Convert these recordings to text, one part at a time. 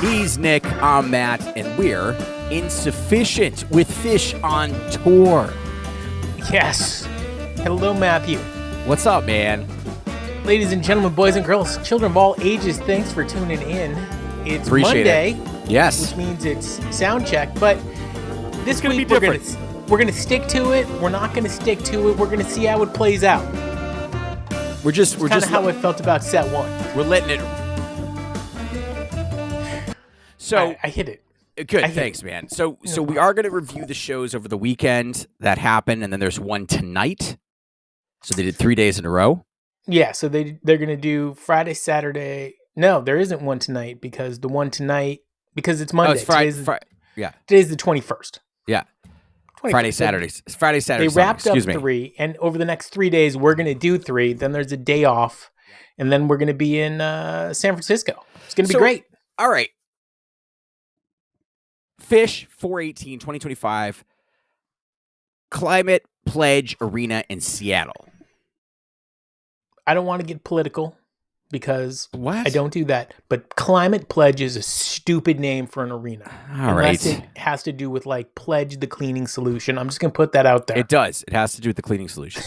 He's Nick, I'm Matt, and we're Insuphishient with Phish on tour. Yes. Hello, Matthew. What's up, man? Ladies and gentlemen, boys and girls, children of all ages, thanks for tuning in. It's Appreciate Monday, it. Yes. Which means it's Soundcheck, but this gonna week be we're gonna stick to it. We're not gonna stick to it. We're gonna see how it plays out. We're just how I felt about set one. We're letting it. So I hit it. Good, thanks, man. So we are going to review the shows over the weekend that happened, and then there's one tonight. So they did 3 days in a row. Yeah, so they're going to do Friday, Saturday. No, there isn't one tonight because the one tonight, because it's Monday. Oh, it's Friday. Yeah. Today's the 21st. Yeah. 21st. Friday, Saturdays. Friday, Saturday. They wrapped up me. 3, and over the next 3 days, we're going to do 3. Then there's a day off, and then we're going to be in San Francisco. It's going to be great. All right. Phish 4/18/2025 Climate Pledge Arena in Seattle. I don't want to get political because I don't do that. But Climate Pledge is a stupid name for an arena. Unless it has to do with like pledge the cleaning solution. I'm just going to put that out there. It does. It has to do with the cleaning solution.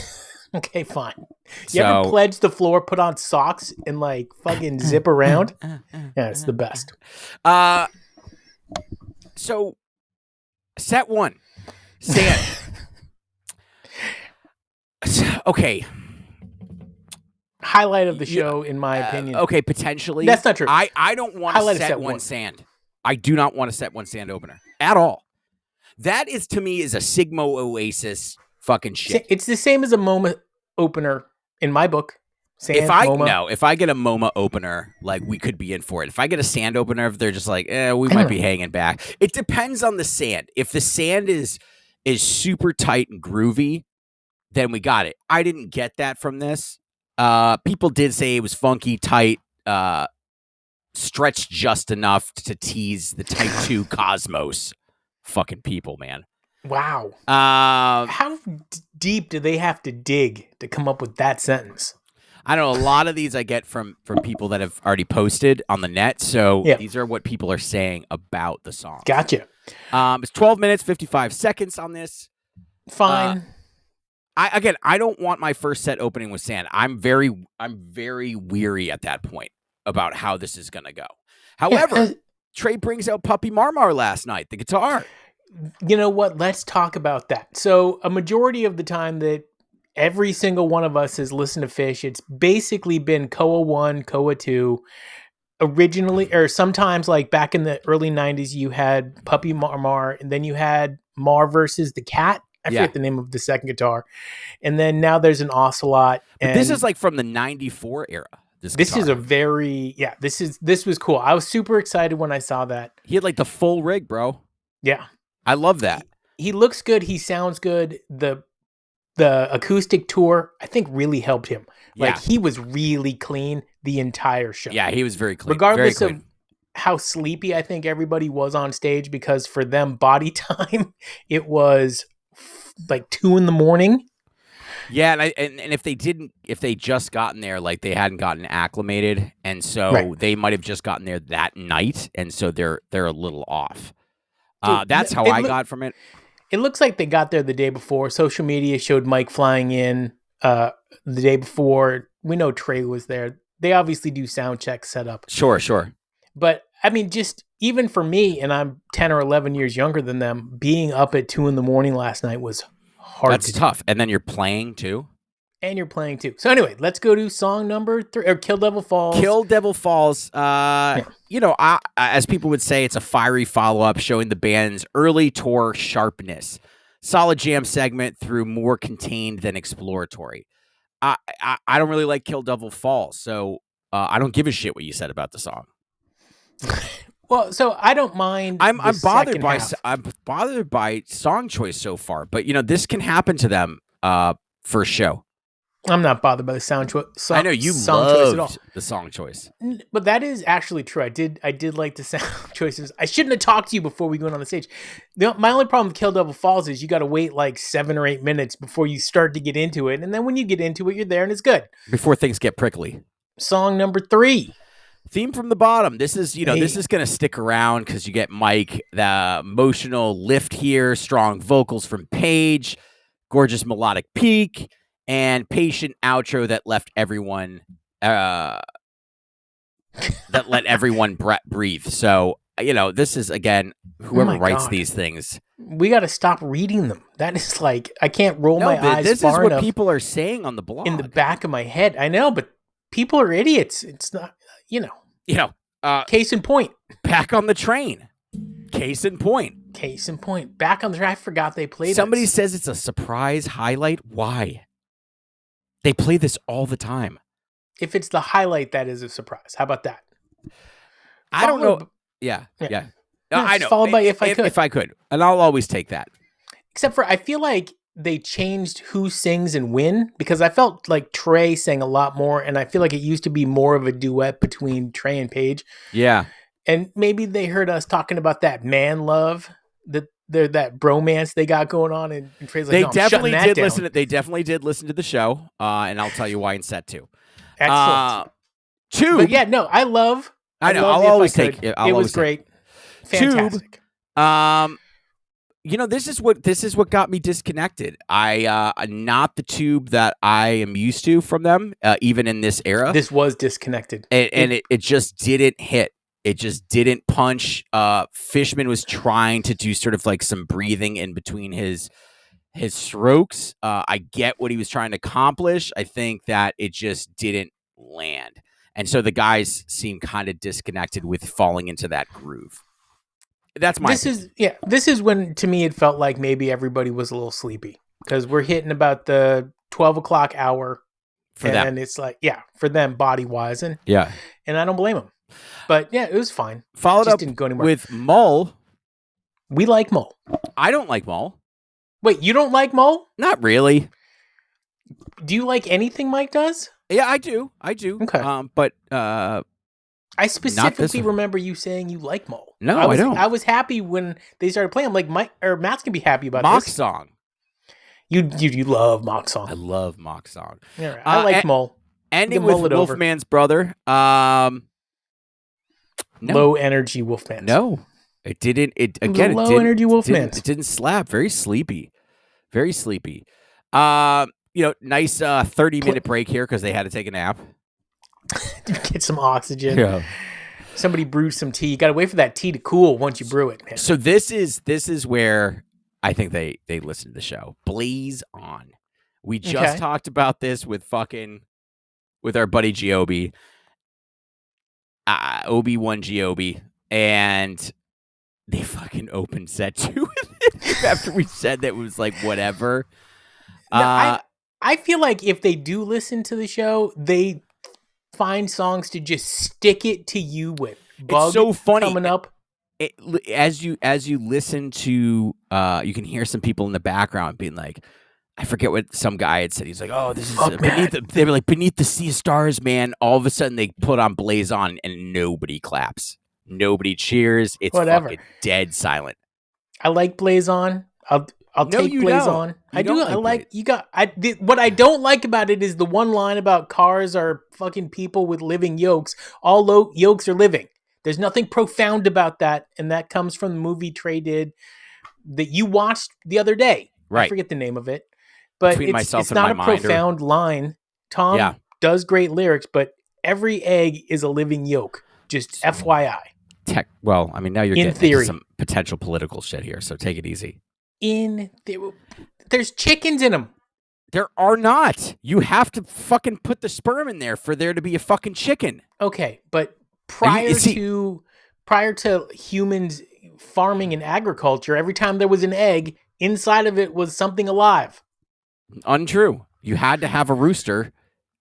Okay, fine. You ever pledge the floor, put on socks, and like fucking zip around? Yeah, it's the best. So, set one, Sand. Okay. Highlight of the show, in my opinion. Okay, potentially. That's not true. I don't want to set one Sand. I do not want to set one Sand opener at all. That is, to me, is a Sigma Oasis fucking shit. It's the same as a MoMA opener in my book. Sand, if I get a MoMA opener, like, we could be in for it. If I get a Sand opener, if they're just like, we might be hanging back. It depends on the Sand. If the Sand is super tight and groovy, then we got it. I didn't get that from this. People did say it was funky, tight, stretched just enough to tease the Type 2 Cosmos. Fucking people, man. Wow. How deep do they have to dig to come up with that sentence? I don't know. A lot of these I get from people that have already posted on the net. So These are what people are saying about the song. Gotcha. It's 12 minutes, 55 seconds on this. Fine. I don't want my first set opening with Sand. I'm very weary at that point about how this is going to go. However, Trey brings out Puppy Marmar last night, the guitar. You know what? Let's talk about that. So a majority of the time that every single one of us has listened to Phish, it's basically been Koa 1, Koa 2. Originally, or sometimes like back in the early 90s, you had Puppy Marmar, and then you had Mar versus the Cat. I forget the name of the second guitar. And then now there's an Ocelot. But this is like from the 94 era. This is a very, this was cool. I was super excited when I saw that. He had like the full rig, bro. Yeah. I love that. He looks good. He sounds good. The acoustic tour, I think, really helped him. Like, he was really clean the entire show. Yeah, he was very clean. Regardless very clean. of how sleepy I think everybody was on stage, because for them, body time, it was like 2 a.m. Yeah, and if they just gotten there, like, they hadn't gotten acclimated, and so they might have just gotten there that night, and so they're a little off. That's how I got from it. It looks like they got there the day before. Social media showed Mike flying in the day before. We know Trey was there. They obviously do Soundcheck setup. Sure. But I mean, just even for me, and I'm 10 or 11 years younger than them, being up at 2 a.m. last night was hard. That's tough. And then you're playing too. So anyway, let's go to song number 3, or Kill Devil Falls. Kill Devil Falls. As people would say, it's a fiery follow-up showing the band's early tour sharpness. Solid jam segment through more contained than exploratory. I don't really like Kill Devil Falls, so I don't give a shit what you said about the song. Well, so I don't mind. I'm bothered by song choice so far, but this can happen to them for a show. I'm not bothered by the sound choice. I know you loved the song choice, but that is actually true. I did like the sound choices. I shouldn't have talked to you before we went on the stage. My only problem with Kill Devil Falls is you got to wait like 7 or 8 minutes before you start to get into it, and then when you get into it, you're there and it's good. Before things get prickly. Song number 3. Theme from the bottom. This is, this is going to stick around because you get Mike, the emotional lift here, strong vocals from Paige, gorgeous melodic peak, and patient outro that left everyone, breathe. So, this is, again, whoever writes these things. We got to stop reading them. That is like, I can't roll my eyes. This is what people are saying on the blog. In the back of my head. I know, but people are idiots. It's not, case in point. Back on the train. Case in point. Back on the train. I forgot they played. Somebody says it's a surprise highlight. Why? They play this all the time. If it's the highlight, that is a surprise. How about that? I don't know. Yeah. I know. Followed by if I could. And I'll always take that. Except for I feel like they changed who sings and when, because I felt like Trey sang a lot more, and I feel like it used to be more of a duet between Trey and Paige. Yeah. And maybe they heard us talking about that man love, that bromance they got going on, and Trey's like, they definitely did listen. They definitely did listen to the show, and I'll tell you why in set 2. Excellent. Tube. But yeah, no, I know. I'll always take it. It was great. Fantastic. Tube. This is what got me disconnected. Not the Tube that I am used to from them, even in this era. This was disconnected, and it just didn't hit. It just didn't punch. Fishman was trying to do sort of like some breathing in between his strokes. I get what he was trying to accomplish. I think that it just didn't land, and so the guys seem kind of disconnected with falling into that groove. That's my. This is when, to me, it felt like maybe everybody was a little sleepy because we're hitting about the 12 o'clock hour for them, and it's like, for them body wise, and I don't blame them. But yeah, it was fine. Followed up didn't go anywhere. With Mull. We like Mull. I don't like Mull. Wait, you don't like Mull? Not really. Do you like anything Mike does? Yeah, I do. Okay. But I specifically remember you saying you like Mull. No, I don't. I was happy when they started playing. I'm like, Mike or Matt's gonna be happy about Mock this. Song. You love Mock Song. I love Mock Song. Yeah, I like Mull. Ending with Wolfman's brother. No. Low energy Wolfman. No, it didn't. Low energy Wolfman. It didn't slap. Very sleepy. Very sleepy. Nice 30-minute break here because they had to take a nap. Get some oxygen. Yeah. Somebody brewed some tea. You got to wait for that tea to cool once you brew it, man. So this is where I think they listen to the show. Blaze On. We just talked about this with our buddy Giobi. Obi-Wan Giobi, and they fucking opened set 2 after we said that it was like whatever. No, I feel like if they do listen to the show, they find songs to just stick it to you with. It's so funny coming up. As you listen to, you can hear some people in the background being like, I forget what some guy had said. He's like, "Oh, this is they were like beneath the sea of stars, man." All of a sudden, they put on Blaze On, and nobody claps, nobody cheers. It's fucking dead silent. I like Blaze On. I'll take Blaze On. I do. I like you got. What I don't like about it is the one line about cars are fucking people with living yolks. All yolks are living. There's nothing profound about that, and that comes from the movie Trey did that you watched the other day. Right. I forget the name of it. But it's not a profound line. Tom does great lyrics, but every egg is a living yolk. Just FYI. Well, I mean, now you're getting into some potential political shit here, so take it easy. There's chickens in them. There are not. You have to fucking put the sperm in there for there to be a fucking chicken. Okay, but prior to humans farming and agriculture, every time there was an egg, inside of it was something alive. Untrue. You had to have a rooster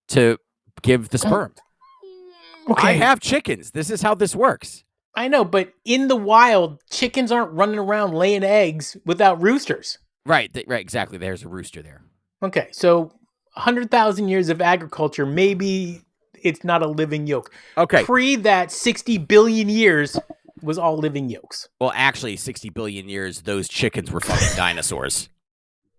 to give the sperm. Okay. I have chickens. This is how this works. I know, but in the wild, chickens aren't running around laying eggs without roosters. Right, exactly. There's a rooster there. Okay, so 100,000 years of agriculture, maybe it's not a living yolk. Okay. Pre that 60 billion years was all living yolks. Well, actually, 60 billion years, those chickens were fucking dinosaurs.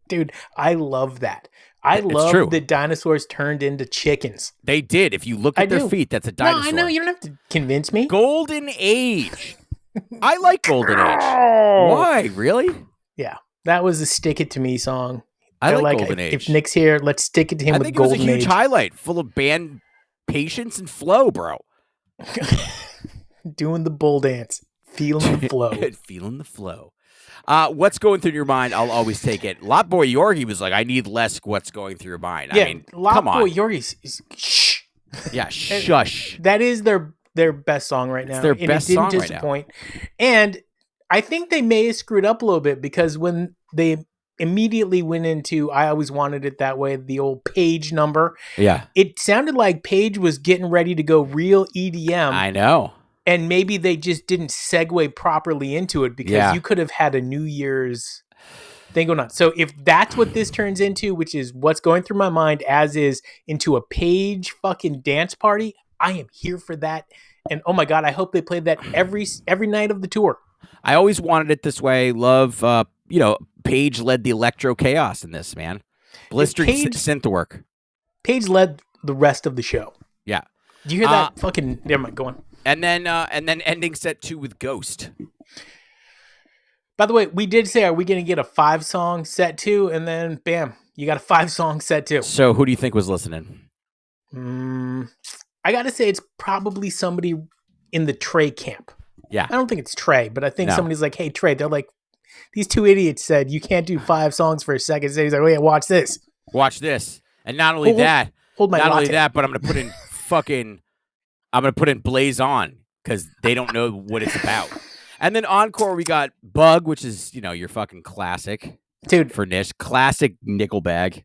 Dude, I love that. I It's love true. that dinosaurs turned into chickens. They did. If you look at their feet, that's a dinosaur. No, I know. You don't have to convince me. Golden Age. I like Golden Age. Why? Really? Yeah. That was a Stick It To Me song. I like Golden Age. If Nick's here, let's stick it to him with Golden Age. I think it was a huge highlight, full of band patience and flow, bro. Doing the bull dance. Feeling the flow. Feeling the flow. What's going through your mind? I'll always take it. Lot Boy Yorgi was like, I need less what's going through your mind. Yeah, I mean, Lot Boy Yorgi is shh. Yeah, shush. That is their best song right now. It's their best song right now. It didn't disappoint. And I think they may have screwed up a little bit because when they immediately went into I Always Wanted It That Way, the old Page number. Yeah. It sounded like Page was getting ready to go real EDM. I know. And maybe they just didn't segue properly into it because you could have had a New Year's thing going on. So if that's what this turns into, which is what's going through my mind as is into a Page fucking dance party, I am here for that. And oh my God, I hope they play that every night of the tour. I always wanted it this way. Love, Page led the electro chaos in this, man. Blistering synth work. Page led the rest of the show. Yeah. Do you hear that fucking... Never mind, go on. And then ending set 2 with Ghost. By the way, we did say, are we going to get a 5-song set 2? And then, bam, you got a 5-song set 2. So who do you think was listening? I got to say it's probably somebody in the Trey camp. Yeah. I don't think it's Trey, but I think somebody's like, hey, Trey. They're like, these 2 idiots said you can't do 5 songs for a second. So he's like, oh yeah, watch this. Watch this. And not only that, but I'm going to put in I'm going to put in Blaze On because they don't know what it's about. And then encore, we got Bug, which is, your fucking classic. Dude. For Nish. Classic Nickelbag.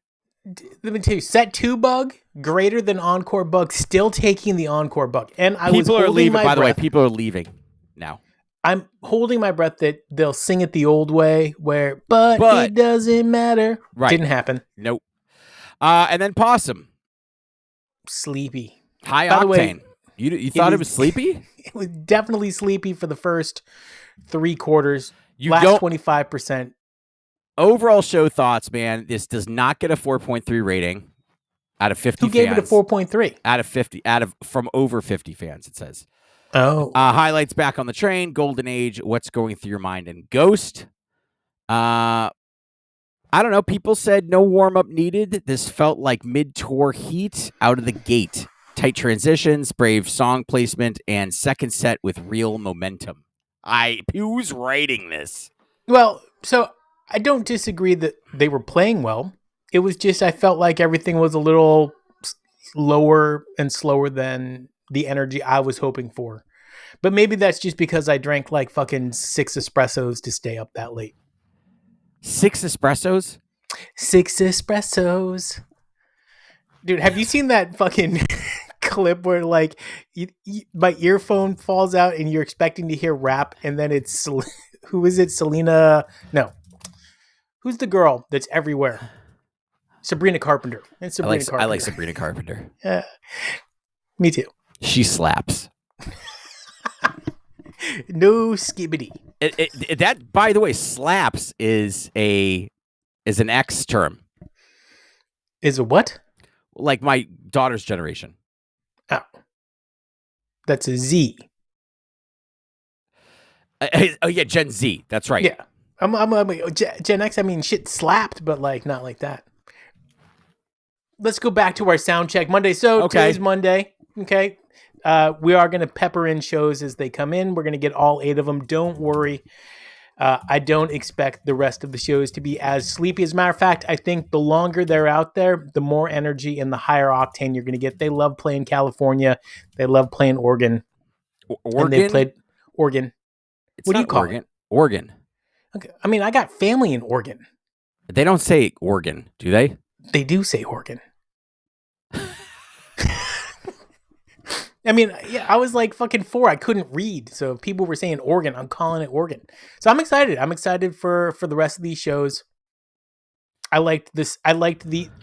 Let me tell you, set 2 Bug, greater than encore Bug, still taking the encore Bug. And people are leaving, by the way. People are leaving now. I'm holding my breath that they'll sing it the old way where, but it doesn't matter. Right. Didn't happen. Nope. And then Possum. Sleepy. High Octane. Way, you thought it was sleepy? It was definitely sleepy for the first 3 quarters. Last 25%. Overall show thoughts, man. This does not get a 4.3 rating out of 50 fans. Who gave it a 4.3? From over 50 fans, it says. Oh. Highlights back on the train, Golden Age, what's going through your mind, and Ghost. I don't know. People said no warm-up needed. This felt like mid-tour heat out of the gate. Tight transitions, brave song placement, and second set with real momentum. Who's writing this? Well, so I don't disagree that they were playing well. It was just I felt like everything was a little lower and slower than the energy I was hoping for. But maybe that's just because I drank like fucking 6 espressos to stay up that late. 6 espressos? 6 espressos. Dude, have you seen that fucking clip where like my earphone falls out and you're expecting to hear rap and then it's who is it? Selena? No. Who's the girl that's everywhere? Sabrina Carpenter. It's Sabrina Carpenter. I like Sabrina Carpenter. Yeah. Me too. She slaps. No skibbity. That, by the way, slaps is an X term. Is a what? Like my daughter's generation. Oh. That's a Z. Oh, yeah, Gen Z. That's right. Yeah. I'm Gen X, I mean, shit slapped, but like not like that. Let's go back to our Soundcheck Monday. So today's Monday. Okay. We are going to pepper in shows as they come in. We're going to get all 8 of them. Don't worry. I don't expect the rest of the shows to be as sleepy. As a matter of fact, I think the longer they're out there, the more energy and the higher octane you're going to get. They love playing California. They love playing Oregon. Oregon? And they played Oregon. What do you call it? Oregon. Okay. I mean, I got family in Oregon. They don't say Oregon, do they? They do say Oregon. I mean, yeah, I was like fucking 4. I couldn't read. So if people were saying Oregon, I'm calling it Oregon. So I'm excited. I'm excited for the rest of these shows. I liked this. I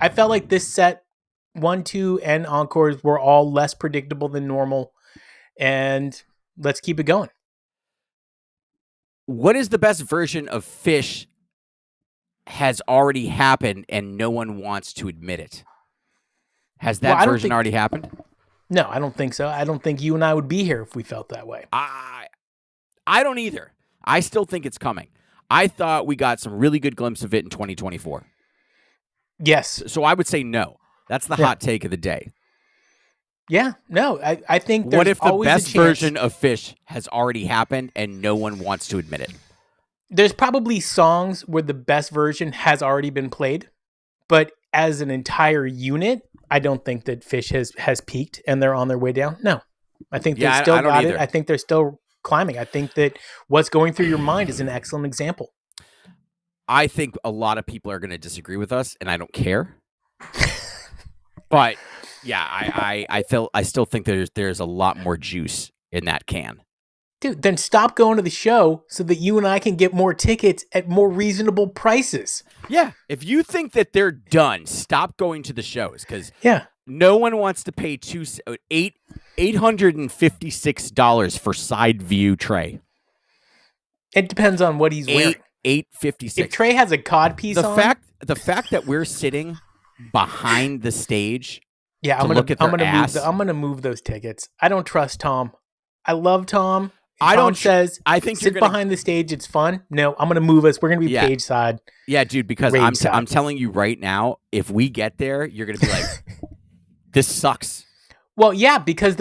felt like this set 1, 2, and encores were all less predictable than normal. And let's keep it going. What is the best version of Phish has already happened and no one wants to admit it. Has that Well, version already happened? No, I don't think so. I don't think you and I would be here if we felt that way. I don't either. I still think it's coming. I thought we got some really good glimpse of it in 2024. Yes. So I would say no. That's the hot take of the day. Yeah. No, I think there's what if the always best a chance version of Phish has already happened and no one wants to admit it? There's probably songs where the best version has already been played, but as an entire unit, I don't think that Phish has peaked and they're on their way down. No. I think they still got it. I think they're still climbing. I think that what's going through your mind is an excellent example. I think a lot of people are going to disagree with us, and I don't care. But yeah, I still think there's a lot more juice in that can. Dude, then stop going to the show so that you and I can get more tickets at more reasonable prices. Yeah, if you think that they're done, stop going to the shows because no one wants to pay $856 for side view Trey. It depends on what he's wearing. $856. If Trey has a cod piece the fact that we're sitting behind the stage, I'm gonna move those tickets. I don't trust Tom. I love Tom. I think sit behind the stage. It's fun. No, I'm gonna move us. We're gonna be page side. Yeah, dude. Because I'm telling you right now, if we get there, you're gonna be like, this sucks. Well, yeah, because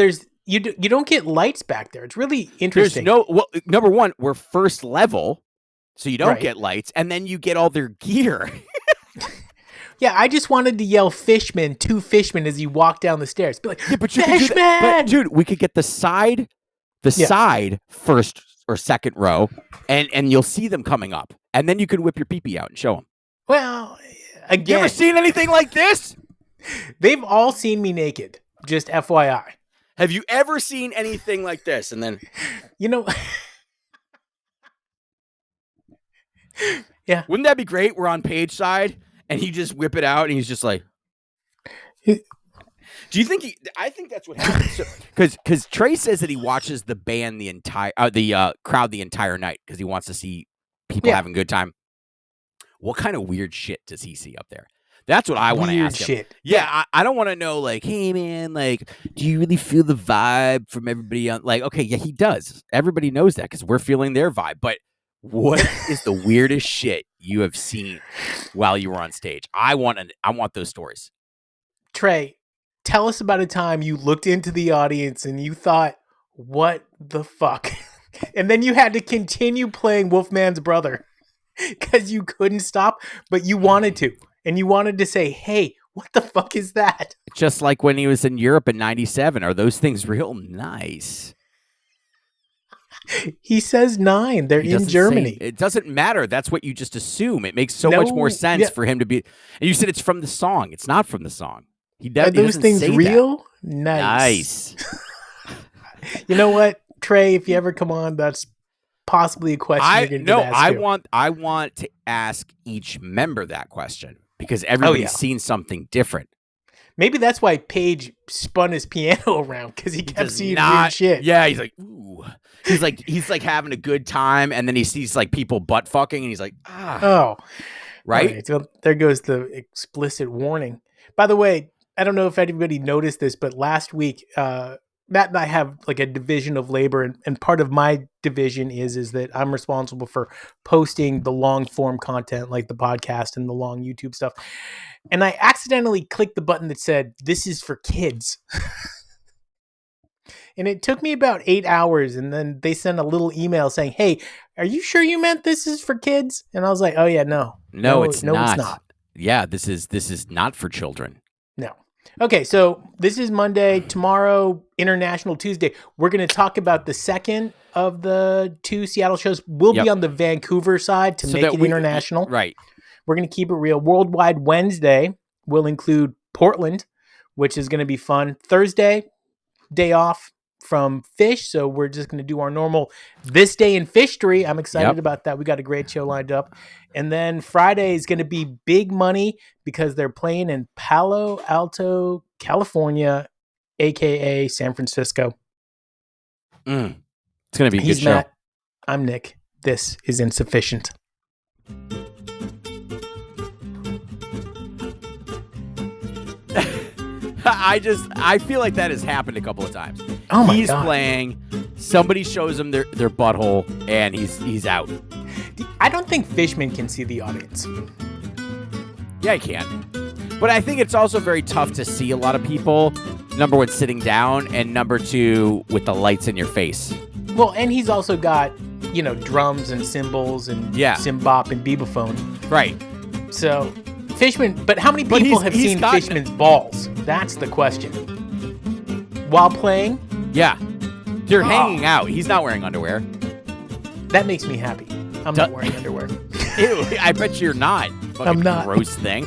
you don't get lights back there. It's really interesting. Number one, we're first level, so you don't get lights, and then you get all their gear. Yeah, I just wanted to yell "Fishman" to Fishman as you walk down the stairs. Be like, Fishman! But dude, we could get the side first or second row, and you'll see them coming up, and then you can whip your pee-pee out and show them. Well, again, you ever seen anything like this? They've all seen me naked. Just FYI. Have you ever seen anything like this? And then, yeah, wouldn't that be great? We're on page side, and you just whip it out, and he's just like. Do you think I think that's what happens. Because Trey says that he watches the band the crowd the entire night because he wants to see people having a good time. What kind of weird shit does he see up there? That's what I want to ask him. Shit. Yeah, I don't want to know, like, hey man, like, do you really feel the vibe from everybody on? Like, okay, yeah, he does. Everybody knows that because we're feeling their vibe. But what is the weirdest shit you have seen while you were on stage? I want those stories. Trey, tell us about a time you looked into the audience and you thought, what the fuck? And then you had to continue playing Wolfman's Brother because you couldn't stop, but you wanted to. And you wanted to say, hey, what the fuck is that? Just like when he was in Europe in 97. Are those things real? Nice. He says 9. They're in Germany. It doesn't matter. That's what you just assume. It makes so much more sense for him to be. And you said it's from the song. It's not from the song. Are those things real? That. Nice. You know what, Trey? If you ever come on, that's possibly a question you're going to ask. I want to ask each member that question because everybody's seen something different. Maybe that's why Paige spun his piano around because he kept seeing weird shit. Yeah, he's like, ooh. He's like having a good time, and then he sees like people butt fucking, and he's like, ah. Oh, right. Okay, so there goes the explicit warning. By the way, I don't know if anybody noticed this, but last week, Matt and I have like a division of labor, and part of my division is that I'm responsible for posting the long form content like the podcast and the long YouTube stuff. And I accidentally clicked the button that said, "This is for kids." And it took me about 8 hours, and then they sent a little email saying, "Hey, are you sure you meant this is for kids?" And I was like, "Oh yeah, no, it's not. Yeah, this is not for children." No. Okay, so this is Monday. Tomorrow, International Tuesday. We're going to talk about the second of the 2 Seattle shows. We'll be on the Vancouver side to make it international. Right. We're going to keep it real. Worldwide Wednesday will include Portland, which is going to be fun. Thursday, day off from Phish, so we're just going to do our normal This Day in Phishtory. I'm excited about that. We got a great show lined up. And then Friday is going to be big money because they're playing in Palo Alto, California, a.k.a. San Francisco. It's going to be a good show. Matt. I'm Nick. This is Insuphishient. I feel like that has happened a couple of times. Oh my He's God. playing, somebody shows him their butthole, and he's out. I don't think Fishman can see the audience. Yeah, I can. But I think it's also very tough to see a lot of people, number one, sitting down, and number two, with the lights in your face. Well, and he's also got, drums and cymbals and cymbop and beebophone. Right. So, Fishman, but how many people have seen Fishman's balls? That's the question. While playing? Yeah. They're hanging out. He's not wearing underwear. That makes me happy. I'm not wearing underwear. Ew, I bet you're not. Fucking I'm not. Gross thing.